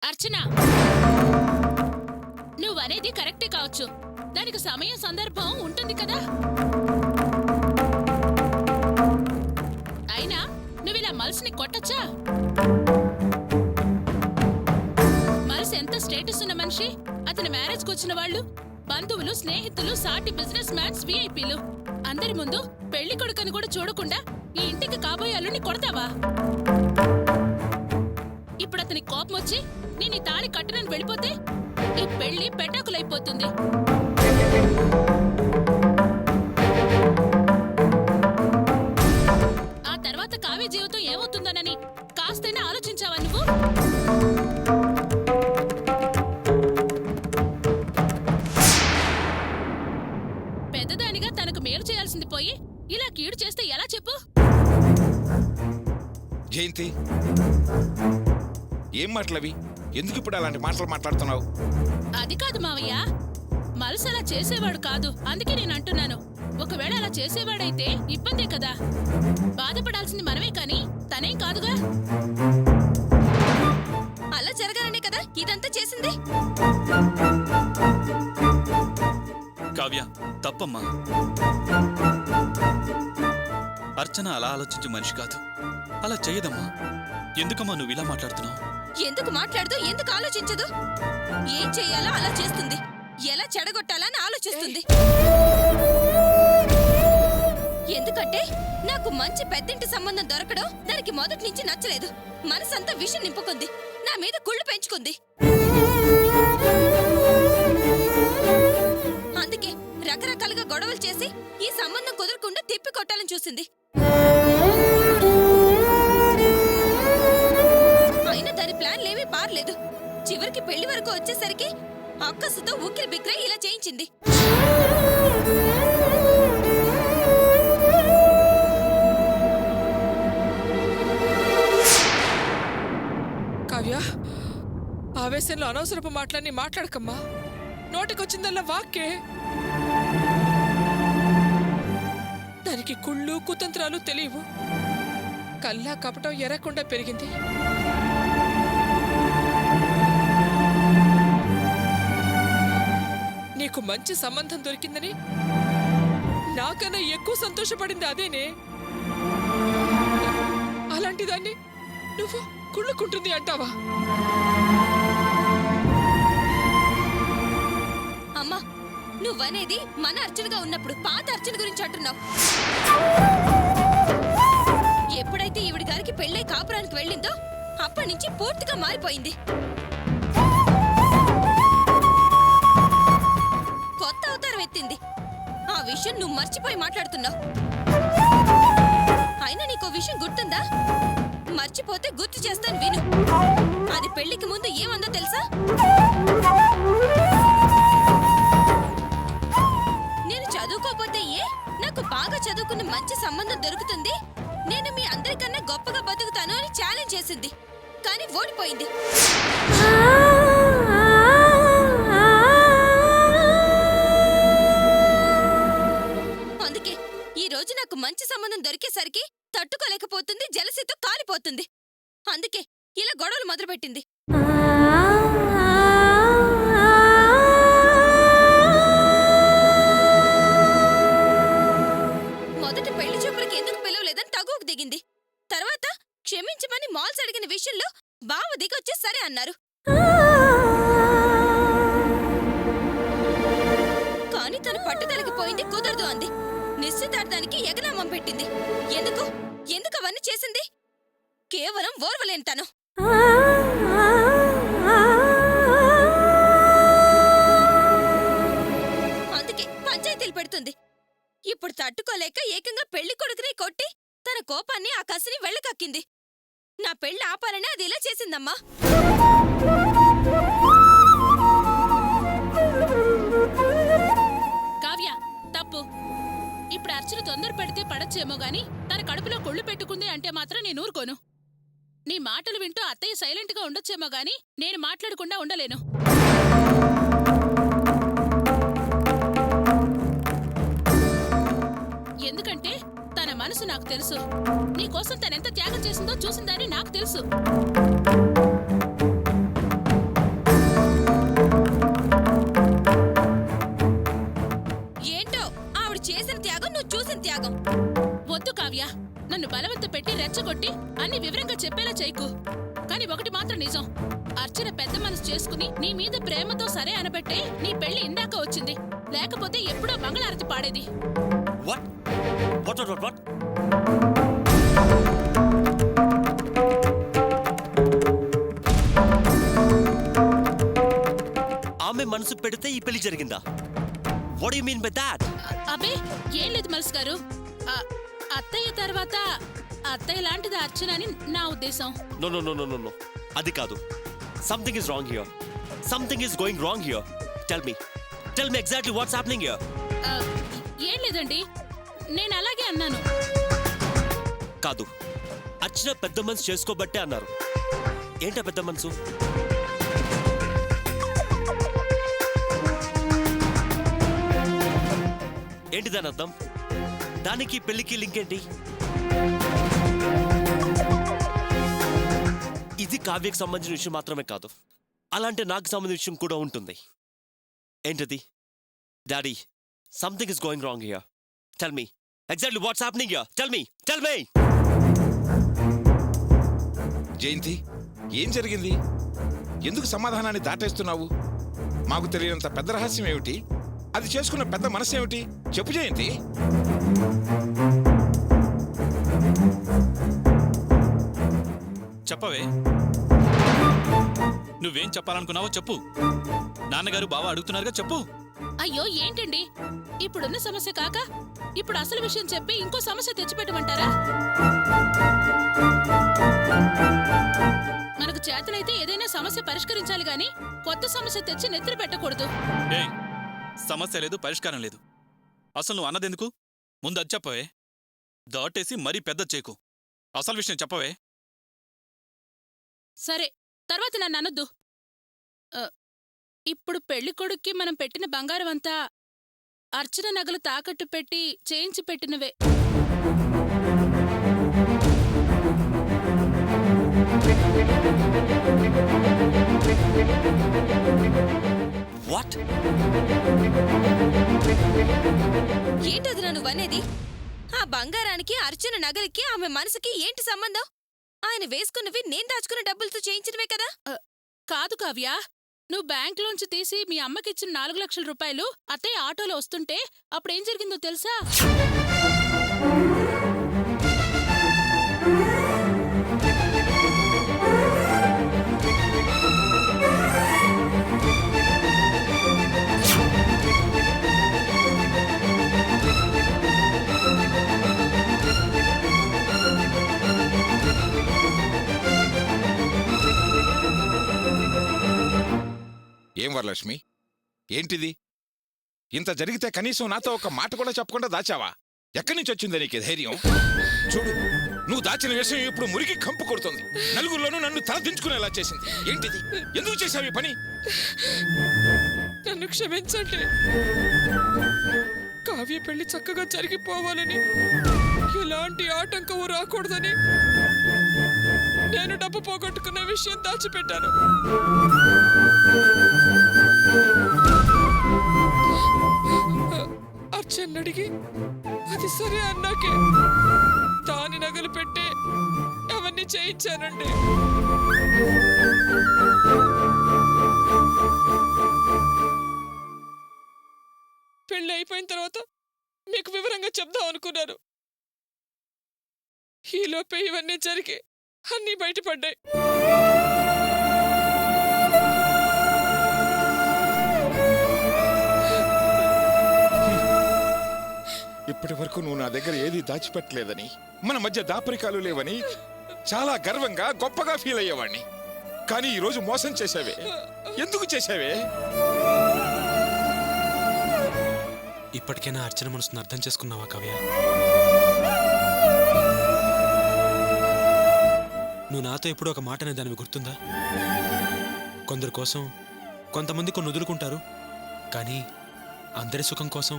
అర్చన, నువ్వనేది కరెక్టే కావచ్చు. దానికి సమయం సందర్భం ఉంటుంది కదా. అయినా నువ్విలా మల్స్ని కొట్టచ్చా? మల్స్ ఎంత స్టేటస్ ఉన్న మనిషి. అతని మ్యారేజ్కి వచ్చిన వాళ్ళు బంధువులు, స్నేహితులు, సాటి బిజినెస్ మ్యాన్స్, విఐపీలు అందరి ముందు పెళ్లి కొడుకని కూడా చూడకుండా ఈ ఇంటికి కాబోయే అల్లుని కొడతావా? ఇప్పుడు అతని కోపం వచ్చి నేను ఈ తాళి కట్టనని వెళ్ళిపోతే ఈ పెళ్లి పెటాకులైపోతుంది. ఆ తర్వాత కావ్య జీవితం ఏమవుతుందోనని కాస్తైనా ఆలోచించావా నువ్వు? పెద్దదానిగా తనకు మేలు చేయాల్సింది పోయి ఇలా కీడు చేస్తే ఎలా చెప్పు? జయంతి, ఏం మాటలవి? ఎందుకు ఇప్పుడు అలాంటి మాటలు మాట్లాడుతున్నావు? అది కాదు మావయ్య, మల్స్ అలా చేసేవాడు కాదు, అందుకే నేను అంటున్నాను. ఒకవేళ అలా చేసేవాడైతే ఇబ్బందే కదా. బాధపడాల్సింది మనమే కాని తనేం కాదుగా. అలా జరగాలనే కదా ఇదంతా చేసింది. కావ్య, తప్పమ్మా. అర్చన అలా ఆలోచించే మనిషి కాదు, అలా చేయదమ్మా. ఎందుకమ్మా నువ్వు ఇలా మాట్లాడుతున్నావు? ఎందుకు మాట్లాడదు, ఎందుకు ఆలోచించదు? ఏం చెయ్యాలో అలా చేస్తుంది, ఎలా చెడగొట్టాలని ఆలోచిస్తుంది. ఎందుకంటే నాకు మంచి పెద్దింటి సంబంధం దొరకడం దానికి మొదటి నుంచి నచ్చలేదు. మనసంతా విషం నింపుకుంది, నా మీద కుళ్ళు పెంచుకుంది. అందుకే రకరకాలుగా గొడవలు చేసి ఈ సంబంధం కుదరకుండా తిప్పి కొట్టాలని చూసింది. అయినా దాని ప్లాన్లేమీ పారలేదు. చివరికి పెళ్లి వరకు వచ్చేసరికి అక్కసుతో ఉక్కిరి బిక్కిరి ఇలా చేయించింది. కావ్య, ఆవేశంలో అనవసరపు మాటలన్నీ మాట్లాడకమ్మా. నోటికొచ్చిందల్లా వాక్కే. దానికి కుళ్ళు కుతంత్రాలు తెలియవు. కల్లా కపటం ఎరకుండా పెరిగింది. నీకు మంచి సంబంధం దొరికిందని నాకన్నా ఎక్కువ సంతోషపడింది అదేనే. అలాంటి దాన్ని నువ్వు కుళ్ళుకుంటుంది అంటావా? అమ్మా, నువ్వనేది మన అర్చనగా ఉన్నప్పుడు పాత అర్చన గురించి అంటున్నావు. ఎప్పుడైతే ఈవిడి గారికి పెళ్ళై కాపురానికి వెళ్ళిందో అప్పటి నుంచి పూర్తిగా మారిపోయింది. కొత్త అవతారం ఎత్తింది. ఆ విషయం నువ్వు మర్చిపోయి మాట్లాడుతున్నావు. అయినా నీకో విషయం గుర్తుందా? మర్చిపోతే గుర్తు చేస్తాను విను. అది పెళ్లికి ముందు ఏమందో తెలుసా? నేను చదువుకోపోతే నాకు బాగా చదువుకున్న మంచి సంబంధం దొరుకుతుంది, నేను మీ అందరికన్నా గొప్పగా బతుకుతాను అని ఛాలెంజ్ చేసింది. కానీ ఓడిపోయింది. అందుకే ఈ రోజు నాకు మంచి సంబంధం దొరికేసరికి తట్టుకోలేకపోతుంది, జలసితో కాలిపోతుంది. అందుకే ఇలా గొడవలు మొదలుపెట్టింది. మొదట పెళ్లి చూపులకి ఎందుకు పిలవలేదని తగువకు దిగింది. తర్వాత క్షమించమని మాల్స్ అడిగిన విషయంలో బావ దిగొచ్చి సరే అన్నారు. కానీ తను పట్టుదలకి పోయింది, కుదరదు అంది. నిశ్చితార్థానికి ఎగనామం పెట్టింది. ఎందుకు అవన్నీ చేసింది? కేవలం ఓర్వలేని తను. అందుకే పంచాయతీలు పెడుతుంది. ఇప్పుడు తట్టుకోలేక ఏకంగా పెళ్లి కొడుకుని కొట్టి తన కోపాన్ని ఆ కసిని వెళ్ళకక్కింది. నా పెళ్లి ఆపాలని అది ఇలా చేసిందమ్మా. కావ్య, తప్పు. ఇప్పుడు అర్చన తొందర పెడితే పడచ్చేమో గాని తన కడుపులో కొళ్ళు పెట్టుకుంది అంటే మాత్రం నేను ఊరుకోను. నీ మాటలు వింటూ అత్తయ్య సైలెంట్ గా ఉండొచ్చేమో గాని నేను మాట్లాడకుండా ఉండలేను. ఎందుకంటే తన మనసు నాకు తెలుసు. నీకోసం తనెంత త్యాగం చేసిందో చూసిందని నాకు తెలుసు. సగం. వద్దు కావ్య, నన్ను బలవంత పెట్టి రెచ్చగొట్టి అన్ని వివరంగా చెప్పేలా చేయకు. కానీ ఒకటి మాత్రం నిజం, అర్చన పెద్ద మనసు చేసుకుని నీ మీద ప్రేమతో సరే అనబట్టే నీ పెళ్లి ఇందాక వచ్చింది, లేకపోతే ఎప్పుడో మంగళారతి పాడేది. వాట్ వాట్ వాట్ వాట్ ఆమె మనసు పెడితే ఈ పెళ్లి జరిగిందా? What you mean by that? అబే ఏం లేదు మల్స్ గారు, అత్తయ్య తర్వాత అత్తయ్య లాంటిది అర్చన అని నా ఉద్దేశం. No no no no no no, అది కాదు. Something is wrong here. Something is going wrong here. Tell me exactly what's happening here. ఏం లేదండి, నేను అలాగే అన్నాను. కాదు, అర్చన పెద్ద మనసు చేసుకోబట్టే అన్నారు. ఏంటా పెద్ద మనసు? ఏంటి దాని అర్థం? దానికి పెళ్లికి లింక్ ఏంటి? ఇది కావ్యకు సంబంధించిన విషయం మాత్రమే కాదు, అలాంటి నాకు సంబంధించిన విషయం కూడా ఉంటుంది. ఏంటది? Daddy, something is going wrong here. Tell me exactly what's happening here. Tell me Jayanti, ఏం జరిగింది? ఎందుకు సమాధానాన్ని దాటేస్తున్నావు? మాకు తెలియనంత పెద్ద రహస్యం ఏమిటి? అది చేసుకున్న పెద్ద మనసు ఏమిటి? చెప్పు జయంతి. చెప్పవే, నువ్వేం చెప్పాలనుకున్నావో చెప్పు. నాన్నగారు బావ అడుగుతున్నారుగా, చెప్పు. అయ్యో ఏంటండి, ఇప్పుడున్న సమస్య కాక ఇప్పుడు అసలు విషయం చెప్పి ఇంకో సమస్య తెచ్చిపెట్టమంటారా? మనకు చేతనైతే ఏదైనా సమస్య పరిష్కరించాలి గాని కొత్త సమస్య తెచ్చి నెత్తిన పెట్టకూడదు. ఏయ్, సమస్య లేదు, పరిష్కారం లేదు. అసలు నువ్వు అన్నదెందుకు? ముందు అది చెప్పవే. దాటేసి మరీ పెద్ద చేకు. అసలు విషయం చెప్పవే. సరే, తర్వాత నన్ను అనొద్దు. ఇప్పుడు పెళ్లి కొడుక్కి మనం పెట్టిన బంగారం అంతా అర్చన నగలు తాకట్టు పెట్టి చేయించి పెట్టినవే. వాట్? ఏంటది నువ్వనేది? ఆ బంగారానికి, అర్చన నగలకి, ఆమె మనసుకి ఏంటి సంబంధం? ఆయన వేసుకున్నవి నేను దాచుకున్న డబ్బులతో చేయించినవే కదా. కాదు కావ్య, నువ్వు బ్యాంకులోంచి తీసి మీ అమ్మకిచ్చిన 4 లక్షల రూపాయలు అత్తయ్య ఆటోలో వస్తుంటే అప్పుడేం జరిగిందో తెలుసా? ఏం వరలక్ష్మి, ఏంటిది? ఇంత జరిగితే కనీసం నాతో ఒక మాట కూడా చెప్పకుండా దాచావా? ఎక్కడి నుంచి వచ్చింది నీకు ధైర్యం? చూడు, నువ్వు దాచిన విషయం ఇప్పుడు మురికి కంపు కొడుతుంది. నలుగురిలోనూ నన్ను తల దించుకునేలా చేసింది. ఏంటిది? ఎందుకు చేశావు ఈ పని? నన్ను క్షమించండి. కావ్య పెళ్లి చక్కగా జరిగిపోవాలని, ఎలాంటి ఆటంకము రాకూడదని నేను డబ్బు పోగొట్టుకున్న విషయం దాచిపెట్టాను. అర్చన్ అడిగి అది సరే అన్నాకే దాని నగలు పెట్టి అవన్నీ చేయించానండి. పెళ్ళి అయిపోయిన తర్వాత మీకు వివరంగా చెప్దాం అనుకున్నాను. ఈలోపే ఇవన్నీ జరిగి అన్నీ బయటపడ్డాయి. ఇప్పటి వరకు నువ్వు నా దగ్గర ఏది దాచిపెట్టలేదని, మన మధ్య దాపరికాలు లేవని చాలా గర్వంగా గొప్పగా ఫీల్ అయ్యేవాణ్ణి. కానీ ఈరోజు మోసం చేశావే. ఎందుకు చేశావే? ఇప్పటికైనా అర్చన మనసును అర్థం చేసుకున్నావా కావ్య? నువ్వు నాతో ఎప్పుడూ ఒక మాట అనే దానివి గుర్తుందా? కొందరి కోసం కొంతమంది కొన్ని వదులుకుంటారు, కానీ అందరి సుఖం కోసం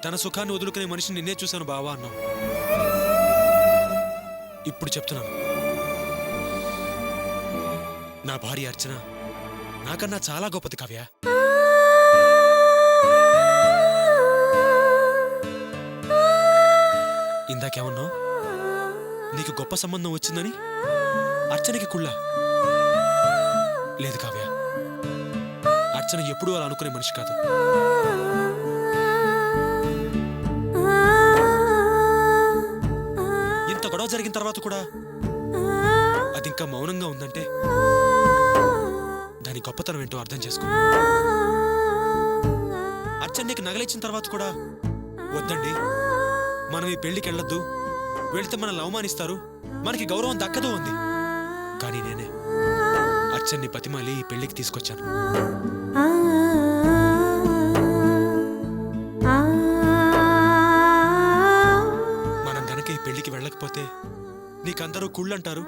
తన సుఖాన్ని వదులుకునే మనిషిని నిన్నే చూశాను బావా అన్నావు. ఇప్పుడు చెప్తున్నాను, నా భార్య అర్చన నాకన్నా చాలా గొప్పది కావ్య. ఇందాకేమన్నావు? నీకు గొప్ప సంబంధం వచ్చిందని అర్చనకి కుళ్ళ. లేదు కావ్య, అర్చన ఎప్పుడూ అలా అనుకునే మనిషి కాదు. ఇంత గొడవ జరిగిన తర్వాత కూడా అది ఇంకా మౌనంగా ఉందంటే దాని గొప్పతనం ఏంటో అర్థం చేసుకో. అర్చన నీకు నగలిచ్చిన తర్వాత కూడా వద్దండి, మనం ఈ పెళ్లికి వెళ్ళొద్దు, వెళితే మనల్ని అవమానిస్తారు, మనకి గౌరవం దక్కదు అంది. కానీ నేనే అర్చన్ని బతిమాలి ఈ పెళ్లికి తీసుకొచ్చాను. మనం గనక ఈ పెళ్లికి వెళ్ళకపోతే నీకందరూ కుళ్ళంటారు,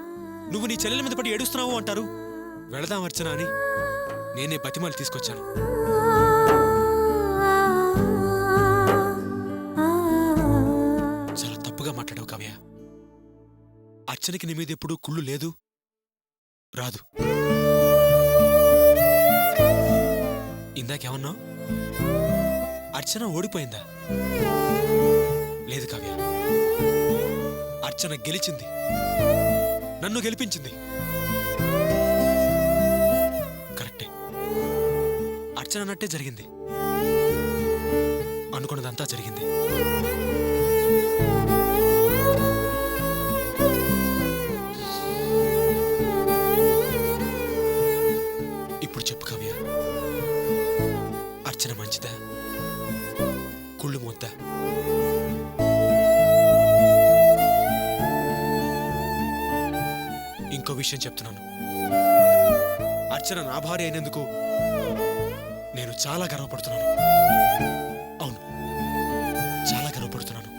నువ్వు నీ చెల్లెల మీద పడి ఏడుస్తున్నావు అంటారు. వెళదాం అర్చన అని నేనే బతిమాలి తీసుకొచ్చాను. చాలా తప్పుగా మాట్లాడావు కావ్య. అర్చనకి నీ మీద ఎప్పుడూ కుళ్ళు లేదు, రాదు. ఇందాకేమన్నావు? అర్చన ఓడిపోయిందా? లేదు కావ్య, అర్చన గెలిచింది, నన్ను గెలిపించింది. కరెక్టే, అర్చన అన్నట్టే జరిగింది, అనుకున్నదంతా జరిగింది. ఇప్పుడు చెప్పు కావ్య, అర్చన మంచిదా, కుళ్ళు మోద్దా? ఇంకో విషయం చెప్తున్నాను, అర్చన నా భార్య అయినందుకు నేను చాలా గర్వపడుతున్నాను. అవును, చాలా గర్వపడుతున్నాను.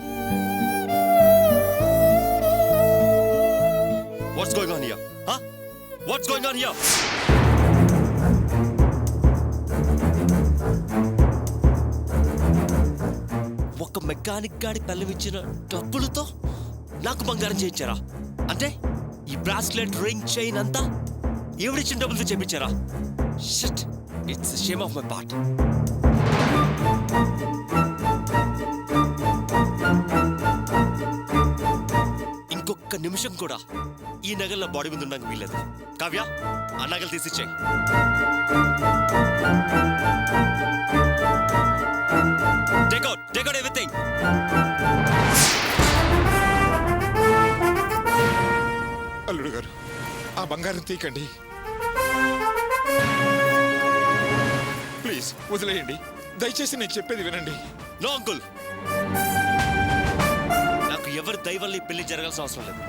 What's going on here? Huh? What's going on here? ఒక మెకానిక్ గాడి పెళ్ళమిచ్చిన డబ్బులతో నాకు బంగారం చేయించారా? అంటే ఈ బ్రాస్లెట్, రింగ్, చైన్ అంతా ఎవరిచ్చిన డబ్బులతో చేయించారా? Shit, it's a shame of my part. ఇంకొక నిమిషం కూడా ఈ నగల బాడీ మీద ఉండడానికి వీల్లేదు. కావ్య, ఆ నగలు తీసిచ్చాయి. Take out everything. అల్లుడు గారు, ఆ బంగారం తీకండి ప్లీజ్, వదిలేయండి. దయచేసి నేను చెప్పేది వినండి. నో అంకుల్, నాకు ఎవరి దయ వల్ల ఈ పెళ్లి జరగాల్సిన అవసరం లేదు.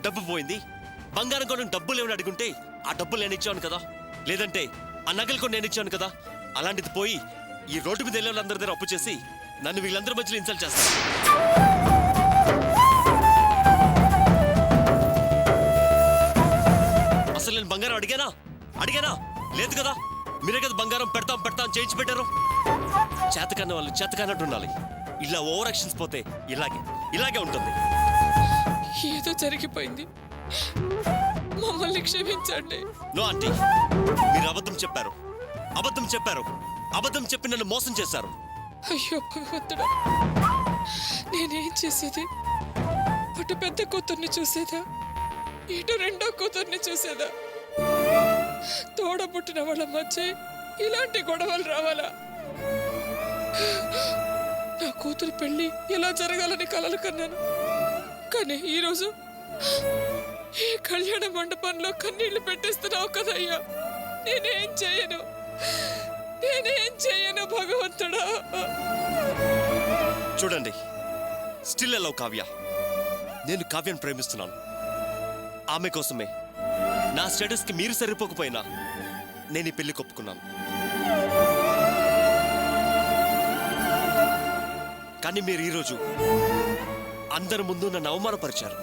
డబ్బు పోయింది, బంగారం కొన్న డబ్బులు ఏమైనా అడుగుంటే ఆ డబ్బులు నేను ఇచ్చాను కదా, లేదంటే ఆ నగలు కూడా నేను ఇచ్చాను కదా. అలాంటిది పోయి ఈ రోడ్డు మీద వెళ్ళే వాళ్ళందరి దగ్గర అప్పు చేసి నన్ను వీళ్ళందరి మధ్యలో ఇన్సల్ట్ చేస్తాను. అసలు నేను బంగారం అడిగానా? లేదు కదా. మీరే కదా బంగారం పెడతాం చేయించి పెట్టారు. చేతకన్న వాళ్ళు చేతకన్నట్టు ఉండాలి. ఇలా ఓవర్ యాక్షన్స్ పోతే ఇలాగే ఉంటుంది. ఏదో జరిగిపోయింది, మమ్మల్ని క్షమించండి. నో ఆంటీ, మీరు అబద్ధం చెప్పారు, అబద్ధం చెప్పి నన్ను మోసం చేశారు. అయ్యో భగవంతుడా, నేనేం చేసేది? అటు పెద్ద కూతుర్ని చూసేదా, ఇటు రెండో కూతుర్ని చూసేదా? తోడబుట్టిన వాళ్ళ మధ్య ఇలాంటి గొడవలు రావాలా? నా కూతురు పెళ్లి ఎలా జరగాలని కలలు కన్నాను, కానీ ఈరోజు ఈ కళ్యాణ మండపంలో కన్నీళ్లు పెట్టేస్తున్నావు కదయ్యా. నేనేం చేయను భగవంతుడా. చూడండి, స్టిల్ అలౌ కావ్య. నేను కావ్యను ప్రేమిస్తున్నాను. ఆమె కోసమే నా స్టేటస్కి మీరు సరిపోకపోయినా నేను ఈ పెళ్లి ఒప్పుకున్నాను. కానీ మీరు ఈరోజు అందరి ముందు నన్ను అవమానపరిచారు.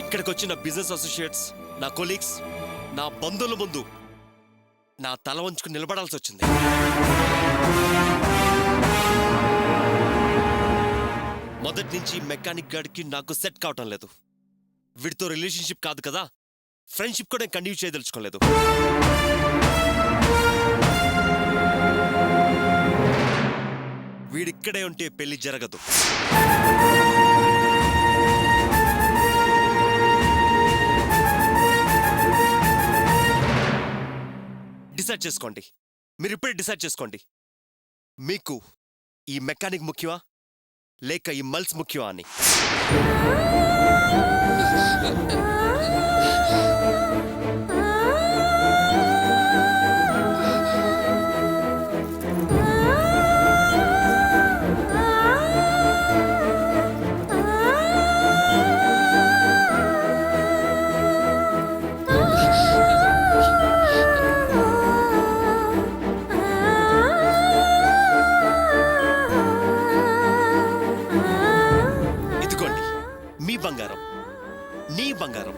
ఇక్కడికి వచ్చిన బిజినెస్ అసోసియేట్స్, నా కొలీగ్స్, నా బంధువుల ముందు నా తల వంచుకుని నిలబడాల్సి వచ్చింది. మొదటి నుంచి మెకానిక్ గాడికి నాకు సెట్ కావటం లేదు. వీడితో రిలేషన్షిప్ కాదు కదా, ఫ్రెండ్షిప్ కూడా కంటిన్యూ చేయదలుచుకోలేదు. వీడిక్కడే ఉంటే పెళ్లి జరగదు. డిసైడ్ చేసుకోండి. మీరు ఇప్పుడే డిసైడ్ చేసుకోండి. మీకు ఈ మెకానిక్ ముఖ్యమా లేక ఈ మల్స్ ముఖ్యమా అని. ఇదిగోండి మీ బంగారం, నీ బంగారం.